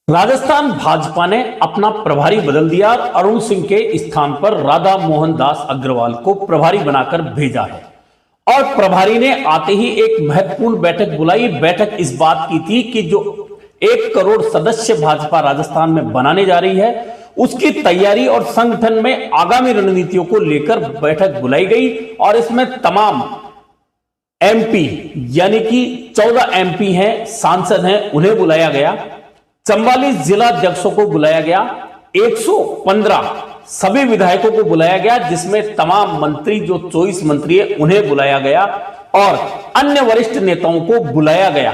राजस्थान भाजपा ने अपना प्रभारी बदल दिया और अरुण सिंह के स्थान पर राधा मोहन दास अग्रवाल को प्रभारी बनाकर भेजा है। और प्रभारी ने आते ही एक महत्वपूर्ण बैठक बुलाई। बैठक इस बात की थी कि जो 1 करोड़ सदस्य भाजपा राजस्थान में बनाने जा रही है उसकी तैयारी और संगठन में आगामी रणनीतियों को लेकर बैठक बुलाई गई। और इसमें तमाम एमपी यानी कि 14 एमपी हैं, सांसद हैं, उन्हें बुलाया गया। 44 जिला अध्यक्षों को बुलाया गया। 115 सभी विधायकों को बुलाया गया, जिसमें तमाम मंत्री जो 24 मंत्री है उन्हें बुलाया गया और अन्य वरिष्ठ नेताओं को बुलाया गया।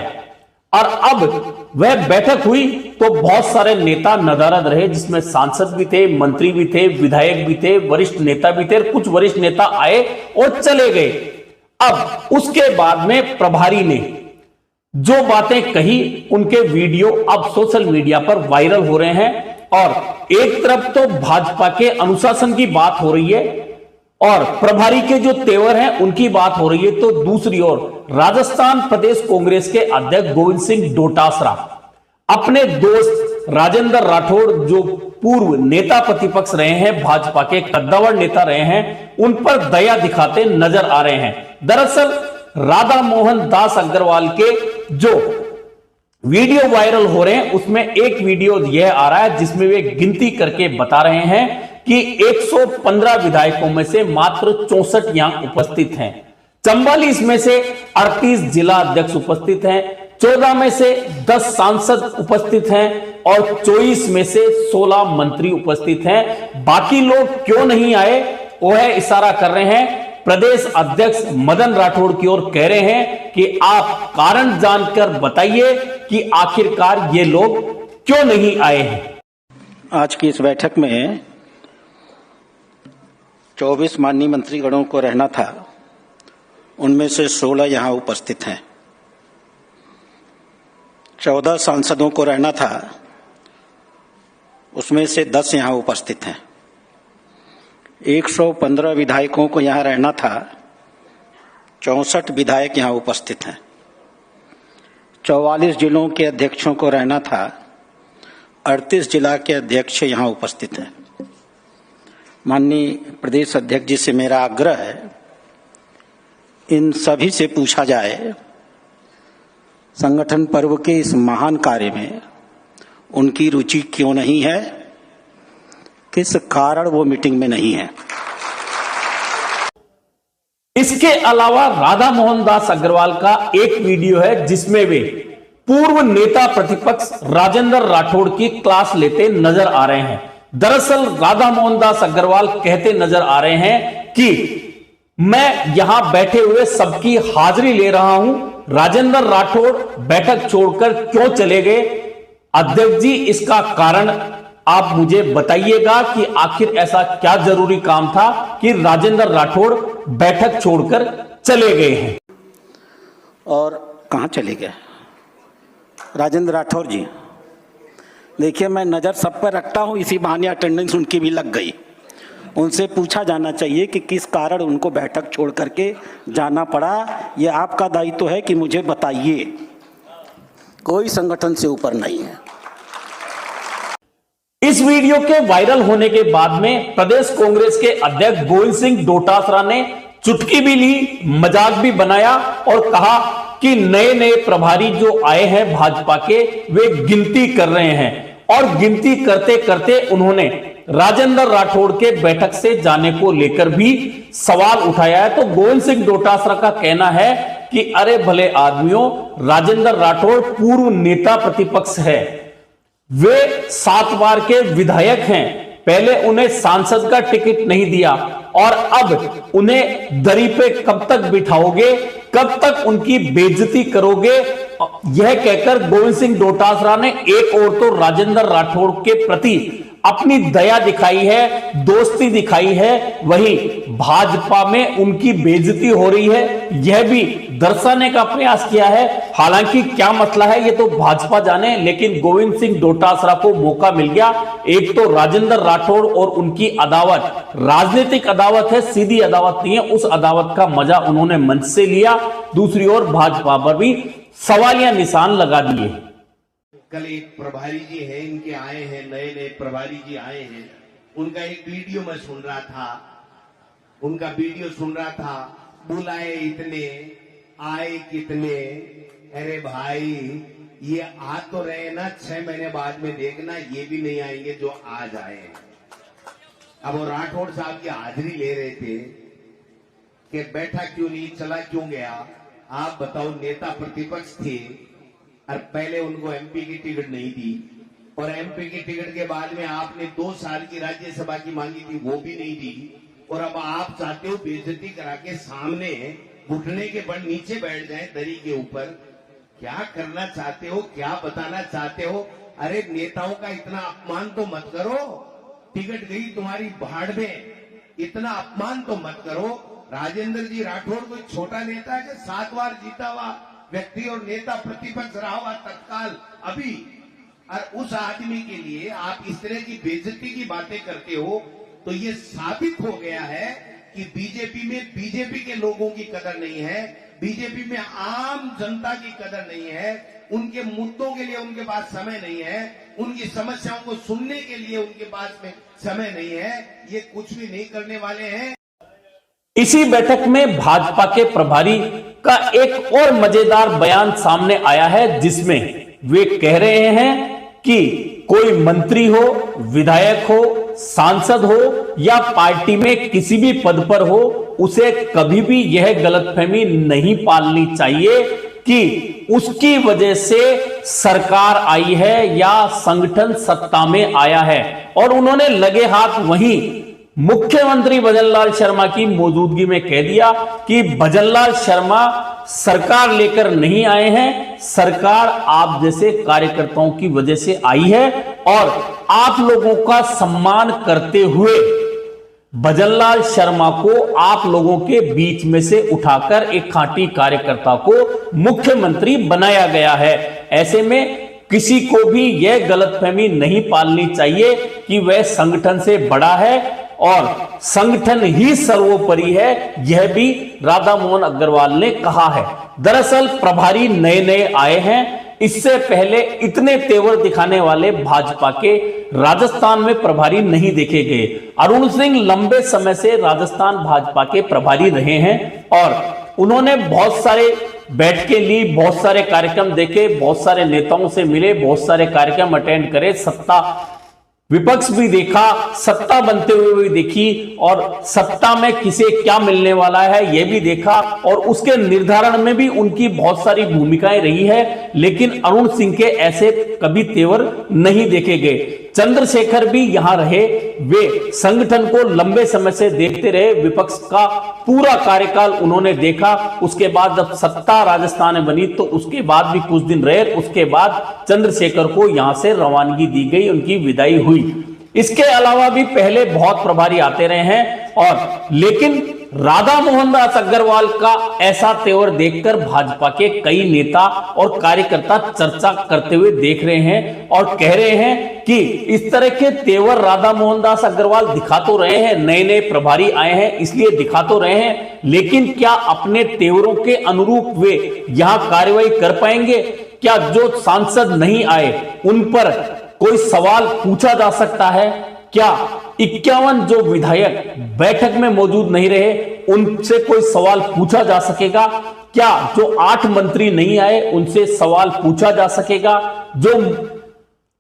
और अब वह बैठक हुई तो बहुत सारे नेता नदारद रहे, जिसमें सांसद भी थे, मंत्री भी थे, विधायक भी थे, वरिष्ठ नेता भी थे। कुछ वरिष्ठ नेता आए और चले गए। अब उसके बाद में प्रभारी ने जो बातें कही उनके वीडियो अब सोशल मीडिया पर वायरल हो रहे हैं। और एक तरफ तो भाजपा के अनुशासन की बात हो रही है और प्रभारी के जो तेवर हैं उनकी बात हो रही है, तो दूसरी ओर राजस्थान प्रदेश कांग्रेस के अध्यक्ष गोविंद सिंह डोटासरा अपने दोस्त राजेंद्र राठौड़ जो पूर्व नेता प्रतिपक्ष रहे हैं, भाजपा के कद्दावर नेता रहे हैं, उन पर दया दिखाते नजर आ रहे हैं। दरअसल राधा मोहन दास अग्रवाल के जो वीडियो वायरल हो रहे हैं उसमें एक वीडियो यह आ रहा है जिसमें वे गिनती करके बता रहे हैं कि 115 विधायकों में से मात्र 64 यहां उपस्थित हैं। 44 में से 38 जिला अध्यक्ष उपस्थित हैं, 14 में से 10 सांसद उपस्थित हैं और 24 में से 16 मंत्री उपस्थित हैं। बाकी लोग क्यों नहीं आए वो है इशारा कर रहे हैं प्रदेश अध्यक्ष मदन राठौड़ की ओर, कह रहे हैं कि आप कारण जानकर बताइए कि आखिरकार ये लोग क्यों नहीं आए हैं। आज की इस बैठक में 24 माननीय मंत्रीगणों को रहना था, उनमें से 16 यहां उपस्थित हैं। 14 सांसदों को रहना था, उसमें से 10 यहां उपस्थित हैं। 115 विधायकों को यहां रहना था, 64 विधायक यहां उपस्थित हैं। 44 जिलों के अध्यक्षों को रहना था, 38 जिला के अध्यक्ष यहां उपस्थित हैं। माननीय प्रदेश अध्यक्ष जी से मेरा आग्रह है, इन सभी से पूछा जाए संगठन पर्व के इस महान कार्य में उनकी रुचि क्यों नहीं है, किस कारण वो मीटिंग में नहीं है। इसके अलावा राधा मोहन दास अग्रवाल का एक वीडियो है जिसमें वे पूर्व नेता प्रतिपक्ष राजेंद्र राठौड़ की क्लास लेते नजर आ रहे हैं। दरअसल राधा मोहन दास अग्रवाल कहते नजर आ रहे हैं कि मैं यहां बैठे हुए सबकी हाजिरी ले रहा हूं, राजेंद्र राठौड़ बैठक छोड़कर क्यों चले गए। अध्यक्ष जी, इसका कारण आप मुझे बताइएगा कि आखिर ऐसा क्या जरूरी काम था कि राजेंद्र राठौड़ बैठक छोड़कर चले गए हैं। और कहां चले गए राजेंद्र राठौड़ जी? देखिए, मैं नजर सब पर रखता हूं, इसी बहाने अटेंडेंस उनकी भी लग गई। उनसे पूछा जाना चाहिए कि किस कारण उनको बैठक छोड़ करके जाना पड़ा। यह आपका दायित्व है कि मुझे बताइए, कोई संगठन से ऊपर नहीं है। इस वीडियो के वायरल होने के बाद में प्रदेश कांग्रेस के अध्यक्ष गोविंद सिंह डोटासरा ने चुटकी भी ली, मजाक भी बनाया और कहा कि नए नए प्रभारी जो आए हैं भाजपा के, वे गिनती कर रहे हैं। और गिनती करते करते उन्होंने राजेंद्र राठौड़ के बैठक से जाने को लेकर भी सवाल उठाया है। तो गोविंद सिंह डोटासरा का कहना है कि अरे भले आदमियों, राजेंद्र राठौड़ पूर्व नेता प्रतिपक्ष है, वे 7 बार के विधायक हैं, पहले उन्हें सांसद का टिकट नहीं दिया और अब उन्हें दरी पे कब तक बिठाओगे, कब तक उनकी बेइज्जती करोगे। यह कहकर गोविंद सिंह डोटासरा ने एक और तो राजेंद्र राठौड़ के प्रति अपनी दया दिखाई है, दोस्ती दिखाई है, वहीं भाजपा में उनकी बेइज्जती हो रही है यह भी दर्शाने का प्रयास किया है। हालांकि क्या मसला है ये तो भाजपा जाने, लेकिन गोविंद सिंह डोटासरा को मौका मिल गया। एक तो राजेंद्र राठौड़ और उनकी अदावत राजनीतिक अदावत है, सीधी अदावत नहीं है, उस अदावत का मजा उन्होंने मंच से लिया। दूसरी ओर भाजपा पर भी सवालिया निशान लगा दिए। कल एक प्रभारी जी है, इनके आए हैं, नए नए प्रभारी जी आए हैं, उनका एक वीडियो मैं सुन रहा था, बुलाए इतने आए कितने। अरे भाई, ये आ तो रहे ना, 6 महीने बाद में देखना ये भी नहीं आएंगे जो आज आए हैं। अब वो राठौड़ साहब की हाजिरी ले रहे थे कि बैठा क्यों नहीं, चला क्यों गया। आप बताओ, नेता प्रतिपक्ष थे और पहले उनको एमपी की टिकट नहीं दी, और एमपी की टिकट के बाद में आपने 2 साल की राज्यसभा की मांगी थी, वो भी नहीं दी, और अब आप चाहते हो बेइज्जती करा के सामने घुटने के बल नीचे बैठ जाए दरी के ऊपर। क्या करना चाहते हो, क्या बताना चाहते हो? अरे नेताओं का इतना अपमान तो मत करो, टिकट गई तुम्हारी भाड़ में, इतना अपमान तो मत करो। राजेंद्र जी राठौड़ कोई छोटा नेता है कि 7 बार जीता हुआ व्यक्ति और नेता प्रतिपक्ष रहा हुआ तत्काल अभी, और उस आदमी के लिए आप इस तरह की बेइज्जती की बातें करते हो, तो ये साबित हो गया है कि बीजेपी में बीजेपी के लोगों की कदर नहीं है, बीजेपी में आम जनता की कदर नहीं है, उनके मुद्दों के लिए उनके पास समय नहीं है, उनकी समस्याओं को सुनने के लिए उनके पास में समय नहीं है, ये कुछ भी नहीं करने वाले हैं। इसी बैठक में भाजपा के प्रभारी का एक और मजेदार बयान सामने आया है, जिसमें वे कह रहे हैं कि कोई मंत्री हो, विधायक हो, सांसद हो या पार्टी में किसी भी पद पर हो, उसे कभी भी यह गलतफहमी नहीं पालनी चाहिए कि उसकी वजह से सरकार आई है या संगठन सत्ता में आया है। और उन्होंने लगे हाथ वहीं मुख्यमंत्री भजनलाल शर्मा की मौजूदगी में कह दिया कि भजनलाल शर्मा सरकार लेकर नहीं आए हैं, सरकार आप जैसे कार्यकर्ताओं की वजह से आई है, और आप लोगों का सम्मान करते हुए भजनलाल शर्मा को आप लोगों के बीच में से उठाकर एक खांटी कार्यकर्ता को मुख्यमंत्री बनाया गया है। ऐसे में किसी को भी यह गलतफहमी नहीं पालनी चाहिए कि वह संगठन से बड़ा है और संगठन ही सर्वोपरि है, यह भी राधा मोहन अग्रवाल ने कहा है। दरअसल प्रभारी नए नए आए हैं, इससे पहले इतने तेवर दिखाने वाले भाजपा के राजस्थान में प्रभारी नहीं देखे गए। अरुण सिंह लंबे समय से राजस्थान भाजपा के प्रभारी रहे हैं और उन्होंने बहुत सारे बैठकें ली, बहुत सारे कार्यक्रम देखे, बहुत सारे नेताओं से मिले, बहुत सारे कार्यक्रम अटेंड करे, सत्ता विपक्ष भी देखा, सत्ता बनते हुए भी देखी, और सत्ता में किसे क्या मिलने वाला है यह भी देखा, और उसके निर्धारण में भी उनकी बहुत सारी भूमिकाएं रही है। लेकिन अरुण सिंह के ऐसे कभी तेवर नहीं देखे गए। चंद्रशेखर भी यहां रहे, वे संगठन को लंबे समय से देखते रहे, विपक्ष का पूरा कार्यकाल उन्होंने देखा। उसके बाद जब सत्ता राजस्थान में बनी तो उसके बाद भी कुछ दिन रहे, उसके बाद चंद्रशेखर को यहां से रवानगी दी गई, उनकी विदाई हुई। इसके अलावा भी पहले बहुत प्रभारी आते रहे हैं, और लेकिन राधा मोहन दास अग्रवाल का ऐसा तेवर देखकर भाजपा के कई नेता और कार्यकर्ता चर्चा करते हुए देख रहे हैं और कह रहे हैं कि इस तरह के तेवर राधा मोहन दास अग्रवाल दिखा तो रहे हैं, नए नए प्रभारी आए हैं इसलिए दिखा तो रहे हैं, लेकिन क्या अपने तेवरों के अनुरूप वे यहां कार्रवाई कर पाएंगे? क्या जो सांसद नहीं आए उन पर कोई सवाल पूछा जा सकता है? क्या 51 जो विधायक बैठक में मौजूद नहीं रहे उनसे कोई सवाल पूछा जा सकेगा? क्या जो 8 मंत्री नहीं आए उनसे सवाल पूछा जा सकेगा? जो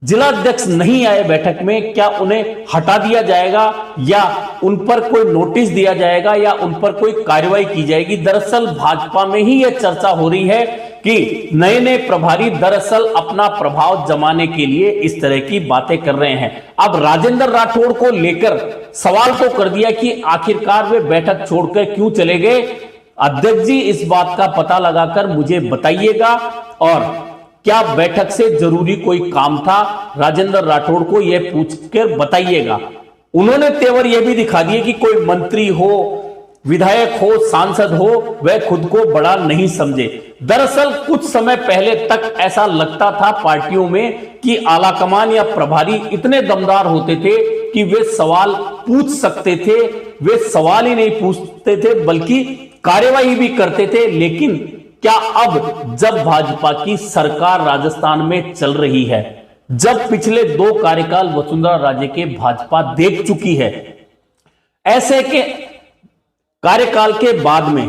जिलाध्यक्ष नहीं आए बैठक में, क्या उन्हें हटा दिया जाएगा या उन पर कोई नोटिस दिया जाएगा या उन पर कोई कार्रवाई की जाएगी? दरअसल भाजपा में ही यह चर्चा हो रही है कि नए नए प्रभारी दरअसल अपना प्रभाव जमाने के लिए इस तरह की बातें कर रहे हैं। अब राजेंद्र राठौड़ को लेकर सवाल तो कर दिया कि आखिरकार वे बैठक छोड़कर क्यों चले गए। अध्यक्ष जी, इस बात का पता लगाकर मुझे बताइएगा, और क्या बैठक से जरूरी कोई काम था? राजेंद्र राठौड़ को यह पूछकर बताइएगा। उन्होंने तेवर यह भी दिखा दिए कि कोई मंत्री हो, विधायक हो, सांसद हो, वह खुद को बड़ा नहीं समझे। दरअसल कुछ समय पहले तक ऐसा लगता था पार्टियों में कि आलाकमान या प्रभारी इतने दमदार होते थे कि वे सवाल पूछ सकते थे। वे सवाल ही नहीं पूछते थे बल्कि कार्यवाही भी करते थे, लेकिन क्या अब जब भाजपा की सरकार राजस्थान में चल रही है, जब पिछले 2 कार्यकाल वसुंधरा राजे के भाजपा देख चुकी है, ऐसे के कार्यकाल के बाद में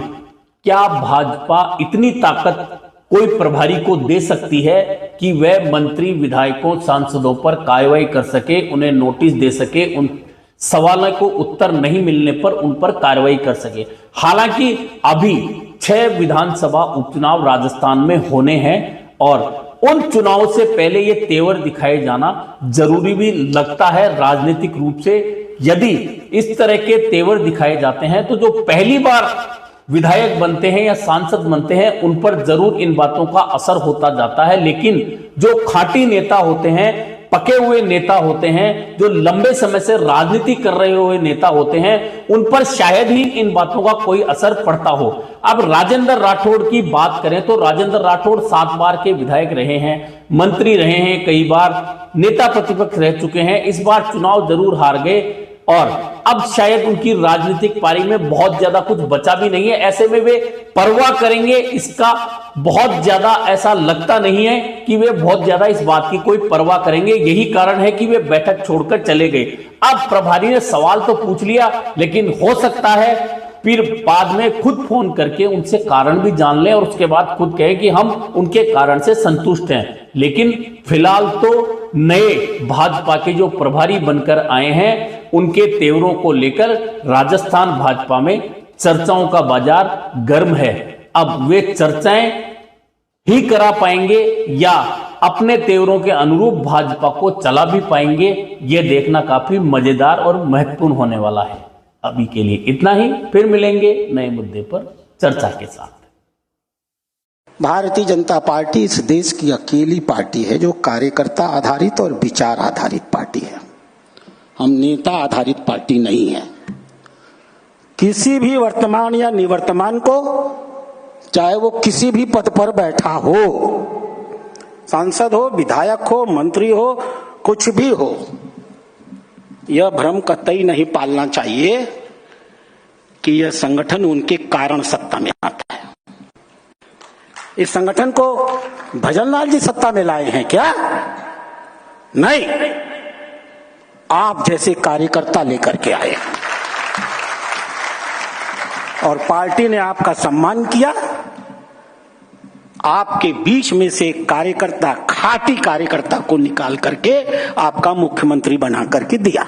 क्या भाजपा इतनी ताकत कोई प्रभारी को दे सकती है कि वह मंत्री, विधायकों, सांसदों पर कार्रवाई कर सके, उन्हें नोटिस दे सके, उन सवालों को उत्तर नहीं मिलने पर उन पर कार्रवाई कर सके? हालांकि अभी 6 विधानसभा उपचुनाव राजस्थान में होने हैं और उन चुनावों से पहले ये तेवर दिखाए जाना जरूरी भी लगता है राजनीतिक रूप से। यदि इस तरह के तेवर दिखाए जाते हैं तो जो पहली बार विधायक बनते हैं या सांसद बनते हैं उन पर जरूर इन बातों का असर होता जाता है, लेकिन जो खाटी नेता होते हैं, पके हुए नेता होते हैं, जो लंबे समय से राजनीति कर रहे हुए नेता होते हैं, उन पर शायद ही इन बातों का कोई असर पड़ता हो। अब राजेंद्र राठौड़ की बात करें तो राजेंद्र राठौड़ 7 बार के विधायक रहे हैं, मंत्री रहे हैं, कई बार नेता प्रतिपक्ष रह चुके हैं, इस बार चुनाव जरूर हार गए और अब शायद उनकी राजनीतिक पारी में बहुत ज्यादा कुछ बचा भी नहीं है। ऐसे में वे परवाह करेंगे इसका बहुत ज्यादा ऐसा लगता नहीं है कि वे बहुत ज्यादा इस बात की कोई परवाह करेंगे। यही कारण है कि वे बैठक छोड़कर चले गए। अब प्रभारी ने सवाल तो पूछ लिया, लेकिन हो सकता है फिर बाद में खुद फोन करके उनसे कारण भी जान लें और उसके बाद खुद कहें कि हम उनके कारण से संतुष्ट हैं। लेकिन फिलहाल तो नए भाजपा के जो प्रभारी बनकर आए हैं उनके तेवरों को लेकर राजस्थान भाजपा में चर्चाओं का बाजार गर्म है। अब वे चर्चाएं ही करा पाएंगे या अपने तेवरों के अनुरूप भाजपा को चला भी पाएंगे, यह देखना काफी मजेदार और महत्वपूर्ण होने वाला है। अभी के लिए इतना ही, फिर मिलेंगे नए मुद्दे पर चर्चा के साथ। भारतीय जनता पार्टी इस देश की अकेली पार्टी है जो कार्यकर्ता आधारित और विचार आधारित पार्टी है। हम नेता आधारित पार्टी नहीं है। किसी भी वर्तमान या निवर्तमान को, चाहे वो किसी भी पद पर बैठा हो, सांसद हो, विधायक हो, मंत्री हो, कुछ भी हो, यह भ्रम कतई नहीं पालना चाहिए कि यह संगठन उनके कारण सत्ता में आता है। इस संगठन को भजनलाल जी सत्ता में लाए हैं क्या? नहीं, आप जैसे कार्यकर्ता लेकर के आए और पार्टी ने आपका सम्मान किया। आपके बीच में से कार्यकर्ता, खाटी कार्यकर्ता को निकाल करके आपका मुख्यमंत्री बना करके दिया।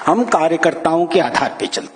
हम कार्यकर्ताओं के आधार पे चलते।